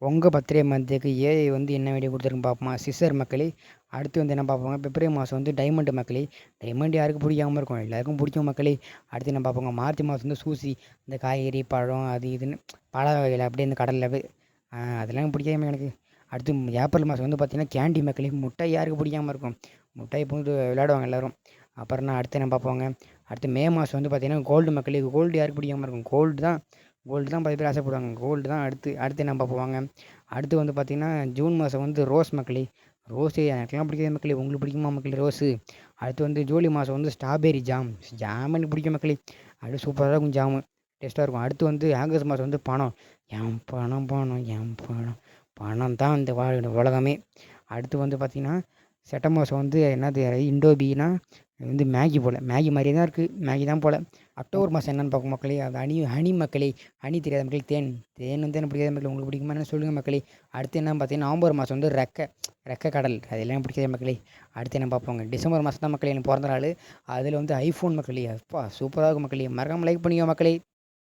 உங்கள் பர்த்டே மந்த்துக்கு ஏஐ வந்து என்ன வீடியோ கொடுத்துருக்குன்னு பார்ப்போமா? சிஸ்டர் மக்களே. அடுத்து வந்து என்ன பார்ப்போங்க, பிப்ரவரி மாதம் வந்து டைமண்ட் மக்களே. டைமண்ட் யாருக்கு பிடிக்காம இருக்கும், எல்லாருக்கும் பிடிக்கும் மக்களே. அடுத்து என்ன பார்ப்போங்க, மார்ச் மாதம் வந்து சூசி, இந்த காய்கறி பழம் அது இதுன்னு பழ வகையில் அப்படியே இந்த கடலில் அதெல்லாம் எனக்கு பிடிக்காம எனக்கு. அடுத்து ஏப்ரல் மாதம் வந்து பார்த்திங்கன்னா கேண்டி மக்களே. முட்டை யாருக்கு பிடிக்காம இருக்கும், முட்டை போட்டு விளையாடுவாங்க எல்லோரும். அப்புறம் அடுத்து என்ன பார்ப்போங்க, அடுத்து மே மாதம் வந்து பார்த்திங்கன்னா கோல்டு மக்களே. கோல்டு யாருக்கு பிடிக்காம இருக்கும், கோல்டு தான் பாதி பேர் ஆசைப்படுவாங்க. கோல்டு தான் அடுத்து என்ன பார்ப்போங்க. அடுத்து வந்து பார்த்திங்கன்னா ஜூன் மாதம் வந்து ரோஸ் மக்களே. ரோஸு எனக்கெல்லாம் பிடிக்காத மக்களே, உங்களுக்கு பிடிக்குமா மக்களே ரோஸு? அடுத்து வந்து ஜூலை மாதம் வந்து ஸ்ட்ராபெரி ஜாம் எனக்கு பிடிக்கும் மக்களே. அப்படியே சூப்பராக இருக்கும் ஜாமு, டேஸ்ட்டாக இருக்கும். அடுத்து வந்து ஆகஸ்ட் மாதம் வந்து பணம். என் பணம் பணம் என் பணம் பணம் தான் இந்த உலகமே. அடுத்து வந்து பார்த்திங்கன்னா செப்டம்பர் மாதம் வந்து என்னது இண்டோபின்னா வந்து மேகி போல், மேகி மாதிரியே தான் இருக்குது, மேகி தான் போல். அக்டோபர் மாதம் என்னென்னு பார்க்கும் மக்களே, அது ஹனி மக்களே. ஹனி தெரியாத மக்களே, தேன் வந்து எனக்கு பிடிக்காத மக்களே, உங்களுக்கு பிடிக்குமா என்ன சொல்லுங்கள் மக்களே. அடுத்து என்ன பார்த்தீங்கன்னா நவம்பர் மாதம் வந்து ரெக்க கடல், அதெல்லாம் எனக்கு பிடிக்காத மக்களே. அடுத்து என்ன பார்ப்போங்க, டிசம்பர் மாதம் தான் மக்களே எனக்கு பிறந்த நாள். அதில் வந்து ஐஃபோன் மக்களே. அப்பா சூப்பராக இருக்கும் மக்களே, மறக்காமல் லைக் பண்ணிக்கோ மக்களே.